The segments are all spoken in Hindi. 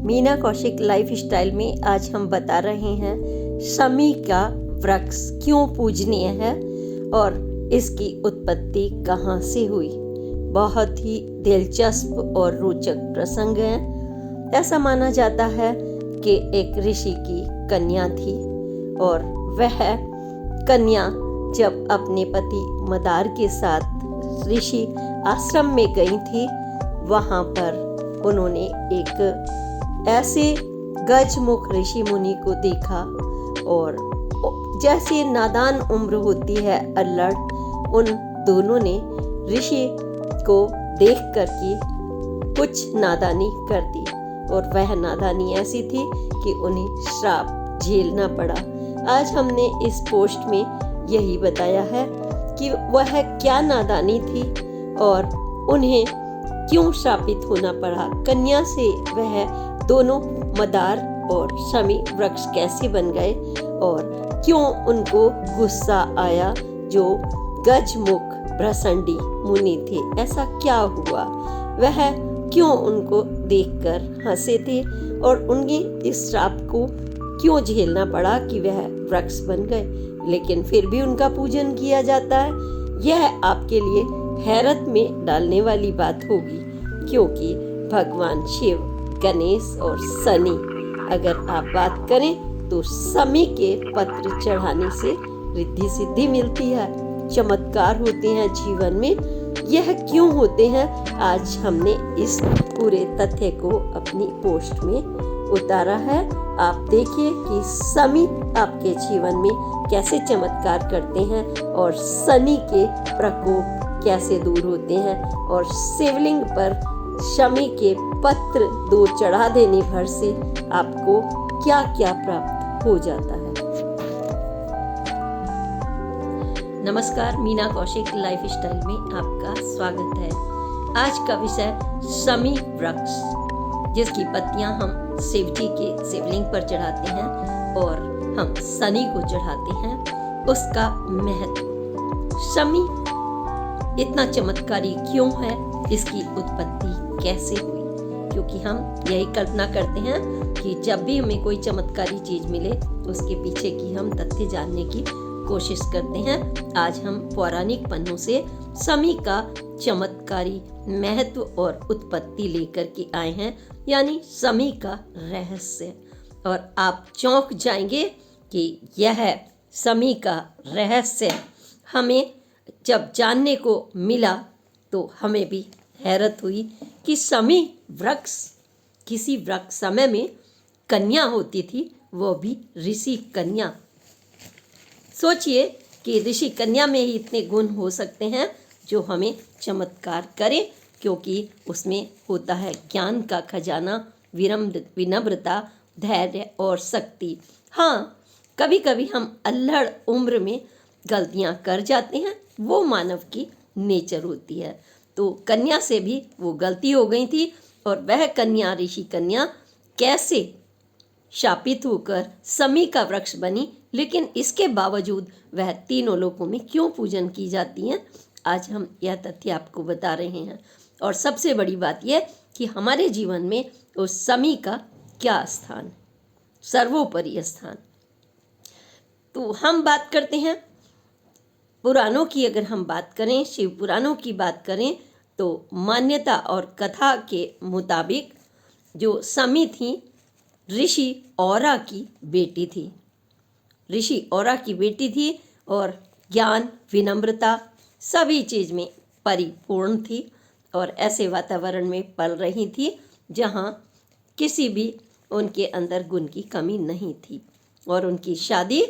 मीना कौशिक लाइफ स्टाइल में आज हम बता रहे हैं शमी का वृक्ष क्यों पूजनीय है और इसकी उत्पत्ति कहाँ से हुई। बहुत ही दिलचस्प और रोचक प्रसंग है। ऐसा माना जाता है कि एक ऋषि की कन्या थी और वह कन्या जब अपने पति मदार के साथ ऋषि आश्रम में गई थी, वहाँ पर उन्होंने एक ऐसे गजमुख ऋषि मुनि को देखा और जैसे नादान उम्र होती है अल्लड़, उन दोनों ने ऋषि को देख कर के कुछ नादानी कर दी और वह नादानी ऐसी थी कि उन्हें श्राप झेलना पड़ा। आज हमने इस पोस्ट में यही बताया है कि वह क्या नादानी थी और उन्हें क्यों श्रापित होना पड़ा। कन्या से वह दोनों मदार और शमी वृक्ष कैसे बन गए और क्यों उनको गुस्सा आया जो गजमुख भ्रसंडी मुनि थे। ऐसा क्या हुआ, वह क्यों उनको देखकर हंसे थे और उनके इस श्राप को क्यों झेलना पड़ा कि वह वृक्ष बन गए, लेकिन फिर भी उनका पूजन किया जाता है। यह आपके लिए हैरत में डालने वाली बात होगी, क्योंकि भगवान शिव, गणेश और शनि, अगर आप बात करें तो शमी के पत्र चढ़ाने से रिद्धि सिद्धि मिलती है, चमत्कार होते हैं जीवन में। यह क्यों होते हैं, आज हमने इस पूरे तथ्य को अपनी पोस्ट में उतारा है। आप देखिए कि शमी आपके जीवन में कैसे चमत्कार करते हैं और शनि के प्रकोप कैसे दूर होते हैं और शिवलिंग पर शमी के पत्र 2 चढ़ा देने भर से आपको क्या क्या प्राप्त हो जाता है। नमस्कार, मीना कौशिक लाइफ स्टाइल में आपका स्वागत है। आज का विषय शमी वृक्ष, जिसकी पत्तियां हम शिव जी के शिवलिंग पर चढ़ाते हैं और हम शनि को चढ़ाते हैं, उसका महत्व। शमी इतना चमत्कारी क्यों है, इसकी उत्पत्ति कैसे हुई, क्योंकि हम यही कल्पना करते हैं कि जब भी हमें कोई चमत्कारी चीज मिले उसके पीछे की हम तथ्य जानने की कोशिश करते हैं। आज हम पौराणिक पन्नों से शमी का चमत्कारी महत्व और उत्पत्ति लेकर के आए हैं, यानी शमी का रहस्य। और आप चौंक जाएंगे कि यह शमी का रहस्य हमें जब जानने को मिला तो हमें भी हैरत हुई कि शमी वृक्ष, किसी वृक्ष समय में कन्या होती थी, वो भी ऋषि कन्या। सोचिए कि ऋषि कन्या में ही इतने गुण हो सकते हैं जो हमें चमत्कार करें, क्योंकि उसमें होता है ज्ञान का खजाना, विनम्रता, धैर्य और शक्ति। हाँ, कभी कभी हम अल्हड़ उम्र में गलतियां कर जाते हैं, वो मानव की नेचर होती है। तो कन्या से भी वो गलती हो गई थी और वह कन्या, ऋषि कन्या, कैसे शापित होकर शमी का वृक्ष बनी, लेकिन इसके बावजूद वह तीनों लोकों में क्यों पूजन की जाती हैं, आज हम यह तथ्य आपको बता रहे हैं। और सबसे बड़ी बात यह कि हमारे जीवन में उस शमी का क्या स्थान, सर्वोपरि स्थान। तो हम बात करते हैं पुराणों की। अगर हम बात करें, शिव पुराणों की बात करें, तो मान्यता और कथा के मुताबिक जो शमी थी, ऋषि औरा की बेटी थी। ऋषि औरा की बेटी थी और ज्ञान, विनम्रता सभी चीज़ में परिपूर्ण थी और ऐसे वातावरण में पल रही थी जहाँ किसी भी उनके अंदर गुण की कमी नहीं थी। और उनकी शादी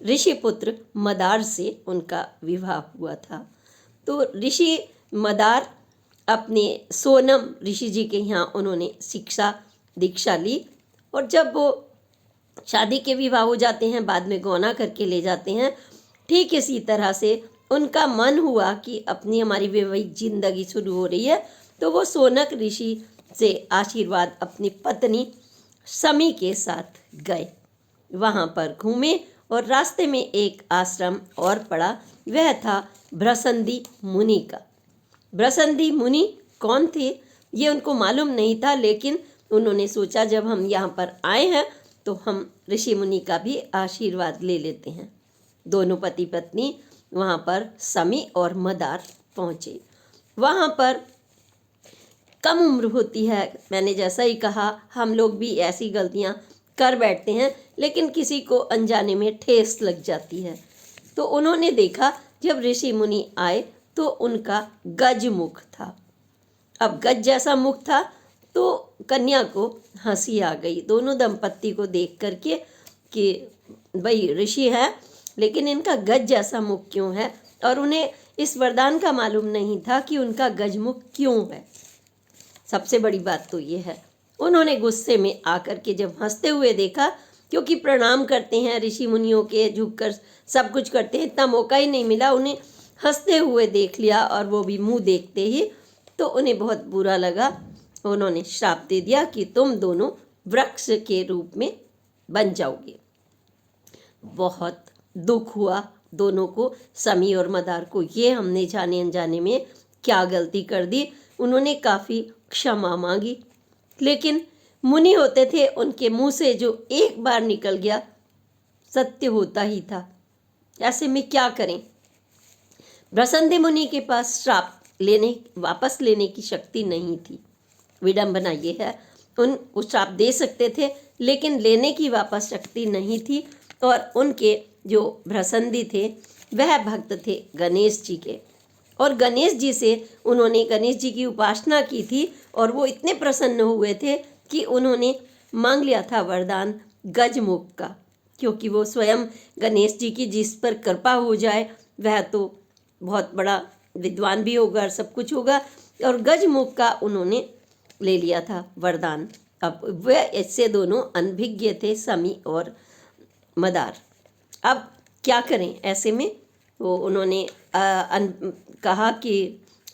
ऋषिपुत्र मदार से उनका विवाह हुआ था। तो ऋषि मदार अपने सोनम ऋषि जी के यहाँ उन्होंने शिक्षा दीक्षा ली और जब वो शादी के विवाह हो जाते हैं, बाद में गौना करके ले जाते हैं, ठीक इसी तरह से उनका मन हुआ कि अपनी हमारी वैवाहिक जिंदगी शुरू हो रही है, तो वो सोनक ऋषि से आशीर्वाद अपनी पत्नी शमी के साथ गए। वहाँ पर घूमे और रास्ते में एक आश्रम और पड़ा, वह था भ्रसंदी मुनि का। भ्रसंदी मुनि कौन थे ये उनको मालूम नहीं था, लेकिन उन्होंने सोचा जब हम यहाँ पर आए हैं तो हम ऋषि मुनि का भी आशीर्वाद ले लेते हैं। दोनों पति पत्नी वहाँ पर समी और मदार पहुँचे। वहाँ पर कम उम्र होती है, मैंने जैसा ही कहा हम लोग भी ऐसी गलतियाँ कर बैठते हैं, लेकिन किसी को अनजाने में ठेस लग जाती है। तो उन्होंने देखा जब ऋषि मुनि आए तो उनका गज मुख था। अब गज जैसा मुख था तो कन्या को हंसी आ गई दोनों दंपत्ति को देख करके कि भाई ऋषि है लेकिन इनका गज जैसा मुख क्यों है, और उन्हें इस वरदान का मालूम नहीं था कि उनका गजमुख क्यों है। सबसे बड़ी बात तो ये है, उन्होंने गुस्से में आकर के जब हंसते हुए देखा, क्योंकि प्रणाम करते हैं ऋषि मुनियों के, झुककर सब कुछ करते हैं, इतना मौका ही नहीं मिला, उन्हें हंसते हुए देख लिया और वो भी मुंह देखते ही, तो उन्हें बहुत बुरा लगा। उन्होंने श्राप दे दिया कि तुम दोनों वृक्ष के रूप में बन जाओगे। बहुत दुख हुआ दोनों को, समी और मदार को। ये हमने जाने अनजाने में क्या गलती कर दी। उन्होंने काफ़ी क्षमा मांगी, लेकिन मुनि होते थे, उनके मुंह से जो एक बार निकल गया सत्य होता ही था। ऐसे में क्या करें। भ्रसंदे मुनि के पास श्राप वापस लेने की शक्ति नहीं थी। विडंबना ये है, उनको श्राप दे सकते थे लेकिन लेने की वापस शक्ति नहीं थी। और उनके जो भ्रसंदी थे वह भक्त थे गणेश जी के, और गणेश जी से उन्होंने गणेश जी की उपासना की थी और वो इतने प्रसन्न हुए थे कि उन्होंने मांग लिया था वरदान गजमुख का, क्योंकि वो स्वयं गणेश जी की जिस पर कृपा हो जाए वह तो बहुत बड़ा विद्वान भी होगा और सब कुछ होगा, और गजमुख का उन्होंने ले लिया था वरदान। अब वह ऐसे दोनों अनभिज्ञ थे, समी और मदार। अब क्या करें ऐसे में। तो उन्होंने कहा कि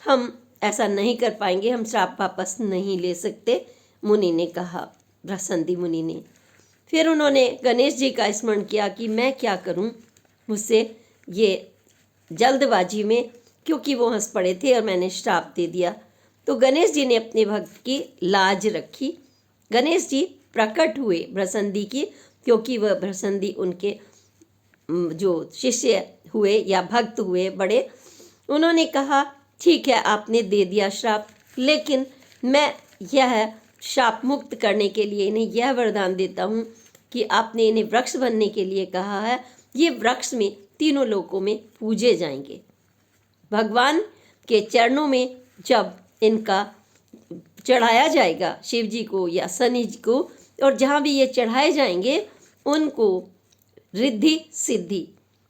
हम ऐसा नहीं कर पाएंगे, हम श्राप वापस नहीं ले सकते। मुनि ने कहा, भ्रसंदी मुनि ने। फिर उन्होंने गणेश जी का स्मरण किया कि मैं क्या करूं, मुझसे ये जल्दबाजी में, क्योंकि वो हंस पड़े थे और मैंने श्राप दे दिया। तो गणेश जी ने अपने भक्त की लाज रखी। गणेश जी प्रकट हुए भ्रसंदी की, क्योंकि वह भ्रसंदी उनके जो शिष्य हुए या भक्त हुए बड़े। उन्होंने कहा ठीक है आपने दे दिया श्राप, लेकिन मैं यह श्राप मुक्त करने के लिए इन्हें यह वरदान देता हूँ कि आपने इन्हें वृक्ष बनने के लिए कहा है, ये वृक्ष में तीनों लोकों में पूजे जाएंगे। भगवान के चरणों में जब इनका चढ़ाया जाएगा शिव जी को या शनि जी को, और जहाँ भी ये चढ़ाए जाएंगे उनको रिद्धि सिद्धि,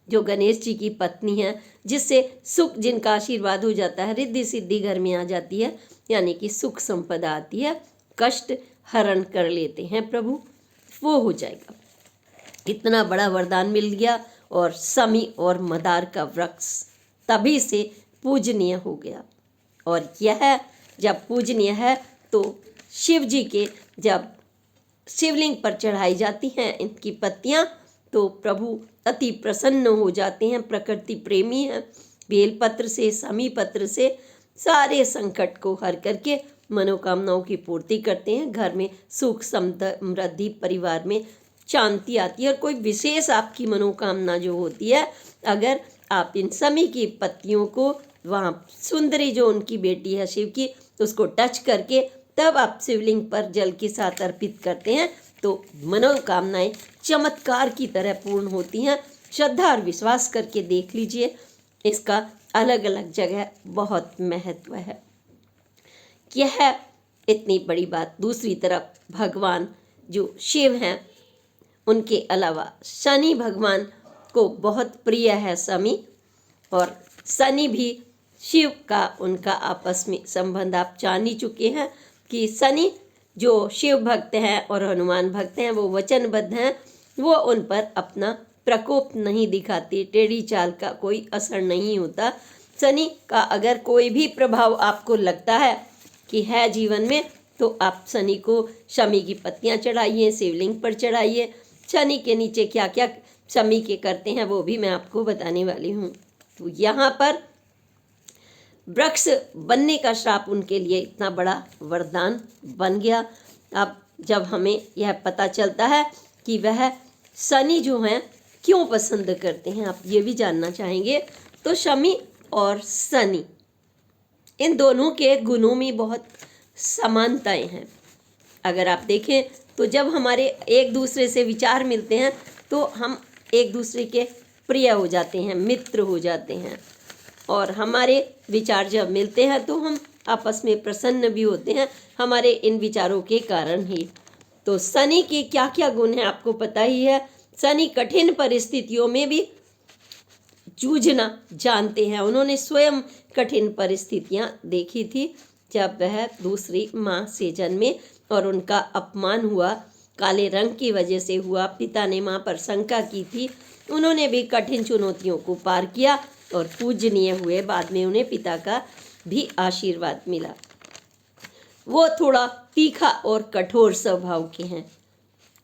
जो गणेश जी की पत्नी है, जिससे सुख, जिनका आशीर्वाद हो जाता है, रिद्धि सिद्धि घर में आ जाती है, यानी कि सुख संपदा आती है, कष्ट हरण कर लेते हैं प्रभु, वो हो जाएगा। इतना बड़ा वरदान मिल गया और समी और मदार का वृक्ष तभी से पूजनीय हो गया। और यह जब पूजनीय है तो शिव जी के जब शिवलिंग पर चढ़ाई जाती हैं इनकी पत्तियां, तो प्रभु अति प्रसन्न हो जाते हैं। प्रकृति प्रेमी हैं, बेलपत्र से, समी पत्र से सारे संकट को हर करके मनोकामनाओं की पूर्ति करते हैं। घर में सुख समृद्धि, परिवार में शांति आती है। और कोई विशेष आपकी मनोकामना जो होती है, अगर आप इन समी की पत्तियों को, वहाँ सुंदरी जो उनकी बेटी है शिव की, उसको टच करके तब आप शिवलिंग पर जल के साथ अर्पित करते हैं, तो मनोकामनाएं चमत्कार की तरह पूर्ण होती हैं। श्रद्धा और विश्वास करके देख लीजिए, इसका अलग अलग जगह बहुत महत्व है। यह इतनी बड़ी बात। दूसरी तरफ भगवान जो शिव हैं, उनके अलावा शनि भगवान को बहुत प्रिय है समी, और शनि भी शिव का, उनका आपस में संबंध आप जान ही चुके हैं कि शनि जो शिव भक्त हैं और हनुमान भक्त हैं, वो वचनबद्ध हैं, वो उन पर अपना प्रकोप नहीं दिखाते, टेढ़ी चाल का कोई असर नहीं होता। शनि का अगर कोई भी प्रभाव आपको लगता है कि है जीवन में, तो आप शनि को शमी की पत्तियां चढ़ाइए, शिवलिंग पर चढ़ाइए। शनि के नीचे क्या क्या शमी के करते हैं वो भी मैं आपको बताने वाली हूँ। तो यहाँ पर वृक्ष बनने का श्राप उनके लिए इतना बड़ा वरदान बन गया। अब जब हमें यह पता चलता है कि वह शनि जो हैं क्यों पसंद करते हैं, आप ये भी जानना चाहेंगे। तो शमी और शनि इन दोनों के गुणों में बहुत समानताएं हैं। अगर आप देखें तो जब हमारे एक दूसरे से विचार मिलते हैं तो हम एक दूसरे के प्रिय हो जाते हैं, मित्र हो जाते हैं, और हमारे विचार जब मिलते हैं तो हम आपस में प्रसन्न भी होते हैं, हमारे इन विचारों के कारण ही। तो शनि के क्या क्या गुण हैं आपको पता ही है। शनि कठिन परिस्थितियों में भी जूझना जानते हैं। उन्होंने स्वयं कठिन परिस्थितियां देखी थी जब वह दूसरी माँ से जन्मे और उनका अपमान हुआ, काले रंग की वजह से हुआ। पिता ने माँ पर शंका की थी, उन्होंने भी कठिन चुनौतियों को पार किया और पूजनीय हुए। बाद में उन्हें पिता का भी आशीर्वाद मिला। वो थोड़ा तीखा और कठोर स्वभाव के हैं।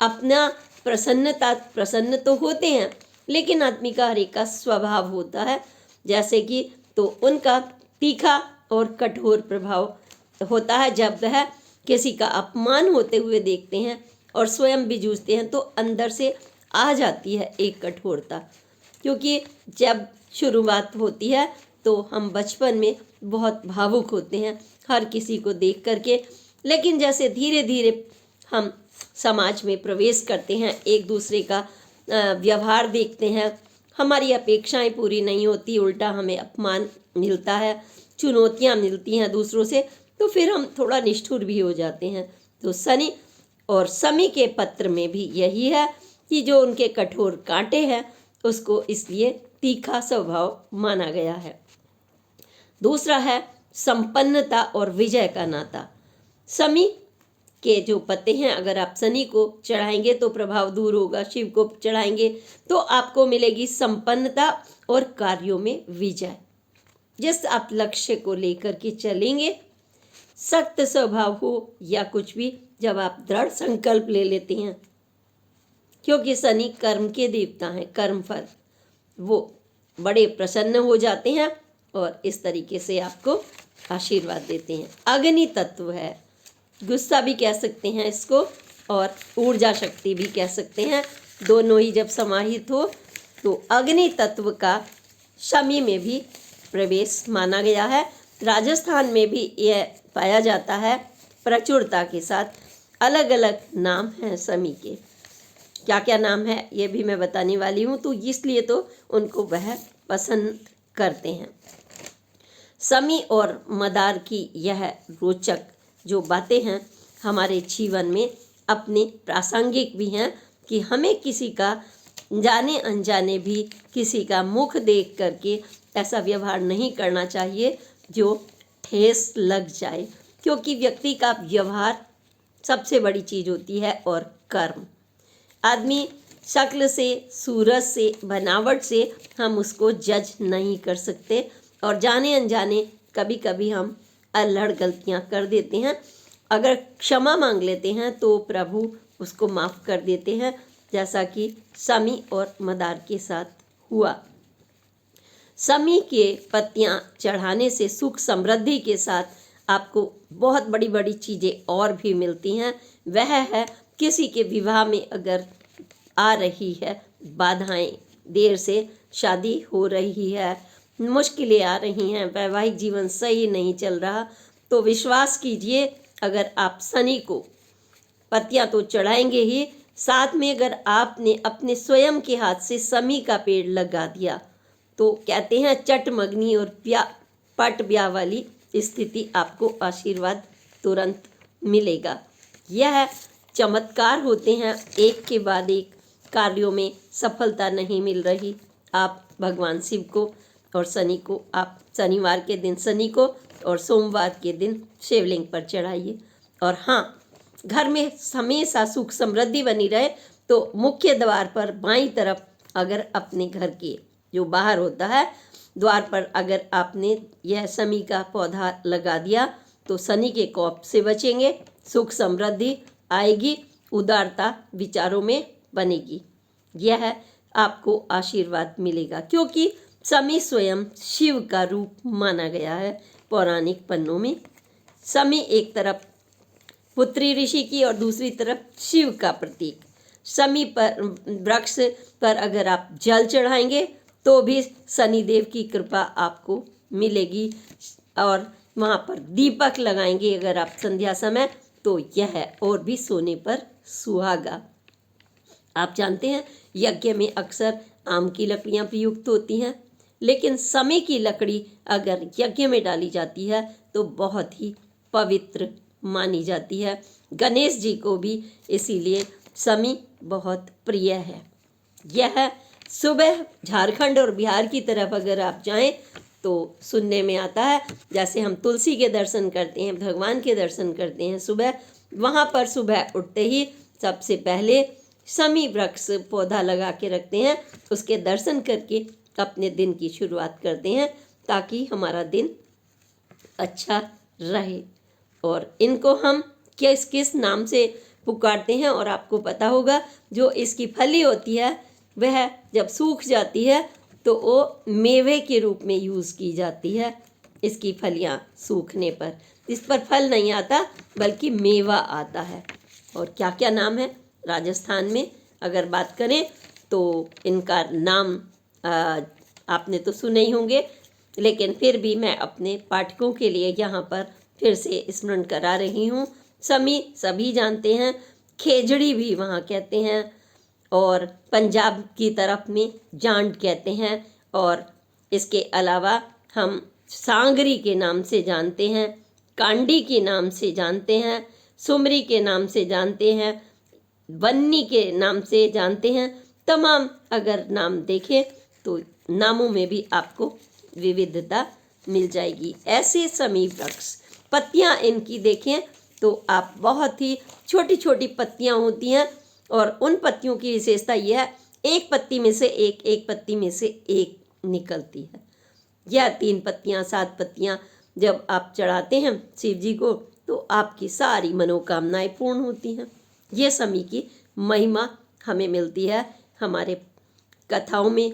अपना प्रसन्न तो होते हैं, लेकिन आदमी का हर एक का स्वभाव होता है जैसे कि, तो उनका तीखा और कठोर प्रभाव होता है। जब वह किसी का अपमान होते हुए देखते हैं और स्वयं भी जूझते हैं तो अंदर से आ जाती है एक कठोरता, क्योंकि जब शुरुआत होती है तो हम बचपन में बहुत भावुक होते हैं हर किसी को देख करके, लेकिन जैसे धीरे धीरे हम समाज में प्रवेश करते हैं, एक दूसरे का व्यवहार देखते हैं, हमारी अपेक्षाएं पूरी नहीं होती, उल्टा हमें अपमान मिलता है, चुनौतियां मिलती हैं दूसरों से, तो फिर हम थोड़ा निष्ठुर भी हो जाते हैं। तो शनि और शमी के पत्र में भी यही है कि जो उनके कठोर कांटे हैं उसको इसलिए तीखा स्वभाव माना गया है। दूसरा है संपन्नता और विजय का नाता। शमी के जो पत्ते हैं, अगर आप शनि को चढ़ाएंगे तो प्रभाव दूर होगा, शिव को चढ़ाएंगे तो आपको मिलेगी संपन्नता और कार्यों में विजय। जिस आप लक्ष्य को लेकर के चलेंगे, सख्त स्वभाव हो या कुछ भी, जब आप दृढ़ संकल्प ले लेते हैं, क्योंकि शनि कर्म के देवता हैं, कर्म फल, वो बड़े प्रसन्न हो जाते हैं और इस तरीके से आपको आशीर्वाद देते हैं। अग्नि तत्व है, गुस्सा भी कह सकते हैं इसको और ऊर्जा शक्ति भी कह सकते हैं, दोनों ही जब समाहित हो तो अग्नि तत्व का शमी में भी प्रवेश माना गया है। राजस्थान में भी यह पाया जाता है प्रचुरता के साथ। अलग अलग नाम हैं शमी के, क्या क्या नाम है ये भी मैं बताने वाली हूँ, तो इसलिए तो उनको वह पसंद करते हैं। शमी और मदार की यह रोचक जो बातें हैं हमारे जीवन में अपने प्रासंगिक भी हैं कि हमें किसी का जाने अनजाने भी किसी का मुख देख करके ऐसा व्यवहार नहीं करना चाहिए जो ठेस लग जाए, क्योंकि व्यक्ति का व्यवहार सबसे बड़ी चीज़ होती है और कर्म। आदमी शक्ल से, सूरत से, बनावट से हम उसको जज नहीं कर सकते और जाने अनजाने कभी कभी हम अल्हड़ गलतियां कर देते हैं। अगर क्षमा मांग लेते हैं तो प्रभु उसको माफ़ कर देते हैं, जैसा कि शमी और मदार के साथ हुआ। शमी के पत्तियां चढ़ाने से सुख समृद्धि के साथ आपको बहुत बड़ी बड़ी चीज़ें और भी मिलती हैं। वह है किसी के विवाह में अगर आ रही है बाधाएं, देर से शादी हो रही है, मुश्किलें आ रही हैं, वैवाहिक जीवन सही नहीं चल रहा, तो विश्वास कीजिए अगर आप शनि को पत्तियां तो चढ़ाएंगे ही, साथ में अगर आपने अपने स्वयं के हाथ से शमी का पेड़ लगा दिया तो कहते हैं चटमगनी और पट ब्याह वाली स्थिति, आपको आशीर्वाद तुरंत मिलेगा। यह चमत्कार होते हैं, एक के बाद एक कार्यों में सफलता नहीं मिल रही, आप भगवान शिव को और शनि को, आप शनिवार के दिन शनि को और सोमवार के दिन शिवलिंग पर चढ़ाइए। और हाँ, घर में हमेशा सुख समृद्धि बनी रहे तो मुख्य द्वार पर बाईं तरफ, अगर अपने घर के जो बाहर होता है द्वार पर अगर आपने यह शमी का पौधा लगा दिया तो शनि के कोप से बचेंगे, सुख समृद्धि आएगी, उदारता विचारों में बनेगी, यह आपको आशीर्वाद मिलेगा, क्योंकि शमी स्वयं शिव का रूप माना गया है पौराणिक पन्नों में। शमी एक तरफ पुत्री ऋषि की और दूसरी तरफ शिव का प्रतीक। शमी पर वृक्ष पर अगर आप जल चढ़ाएंगे तो भी शनिदेव की कृपा आपको मिलेगी, और वहाँ पर दीपक लगाएंगे अगर आप संध्या समय तो यह और भी सोने पर सुहागा। आप जानते हैं यज्ञ में अक्सर आम की लकड़ियाँ प्रयुक्त होती हैं, लेकिन शमी की लकड़ी अगर यज्ञ में डाली जाती है तो बहुत ही पवित्र मानी जाती है। गणेश जी को भी इसीलिए शमी बहुत प्रिय है। यह सुबह झारखंड और बिहार की तरफ अगर आप जाएं तो सुनने में आता है, जैसे हम तुलसी के दर्शन करते हैं, भगवान के दर्शन करते हैं सुबह, वहाँ पर सुबह उठते ही सबसे पहले शमी वृक्ष पौधा लगा के रखते हैं, उसके दर्शन करके अपने दिन की शुरुआत करते हैं ताकि हमारा दिन अच्छा रहे। और इनको हम किस किस नाम से पुकारते हैं और आपको पता होगा, जो इसकी फली होती है वह जब सूख जाती है तो वो मेवे के रूप में यूज़ की जाती है। इसकी फलियां सूखने पर इस पर फल नहीं आता बल्कि मेवा आता है। और क्या क्या नाम है राजस्थान में अगर बात करें तो इनका नाम आपने तो सुने ही होंगे, लेकिन फिर भी मैं अपने पाठकों के लिए यहाँ पर फिर से स्मरण करा रही हूँ। शमी सभी जानते हैं, खेजड़ी भी वहाँ कहते हैं, और पंजाब की तरफ में जांड कहते हैं, और इसके अलावा हम सांगरी के नाम से जानते हैं, कांडी के नाम से जानते हैं, सुमरी के नाम से जानते हैं, बन्नी के नाम से जानते हैं। तमाम अगर नाम देखें तो नामों में भी आपको विविधता मिल जाएगी। ऐसे शमी वृक्ष, पत्तियां इनकी देखें तो आप बहुत ही छोटी छोटी पत्तियां होती हैं, और उन पत्तियों की विशेषता यह है, एक पत्ती में से एक पत्ती में से एक निकलती है। यह 3 पत्तियां 7 पत्तियां जब आप चढ़ाते हैं शिव जी को तो आपकी सारी मनोकामनाएं पूर्ण होती हैं। ये शमी की महिमा हमें मिलती है हमारे कथाओं में,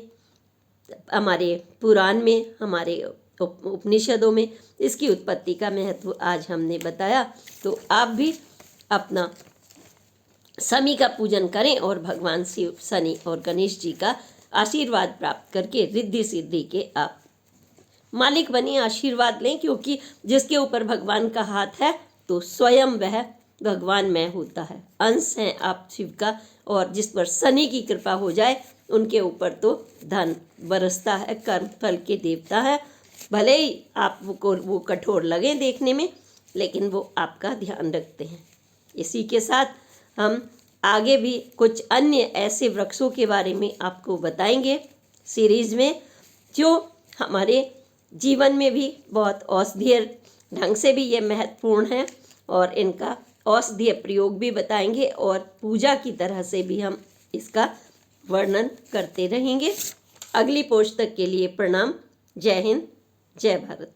हमारे पुराण में, हमारे उपनिषदों में। इसकी उत्पत्ति का महत्व आज हमने बताया, तो आप भी अपना शमी का पूजन करें और भगवान शिव, शनि और गणेश जी का आशीर्वाद प्राप्त करके रिद्धि सिद्धि के आप मालिक बने, आशीर्वाद लें, क्योंकि जिसके ऊपर भगवान का हाथ है तो स्वयं वह भगवान में होता है। अंश हैं आप शिव का, और जिस पर शनि की कृपा हो जाए उनके ऊपर तो धन बरसता है, कर्म फल के देवता है। भले ही आपको वो कठोर लगे देखने में, लेकिन वो आपका ध्यान रखते हैं। इसी के साथ हम आगे भी कुछ अन्य ऐसे वृक्षों के बारे में आपको बताएंगे सीरीज़ में, जो हमारे जीवन में भी बहुत औषधीय ढंग से भी ये महत्वपूर्ण है, और इनका औषधीय प्रयोग भी बताएंगे, और पूजा की तरह से भी हम इसका वर्णन करते रहेंगे। अगली पोस्ट तक के लिए प्रणाम। जय हिंद, जय भारत।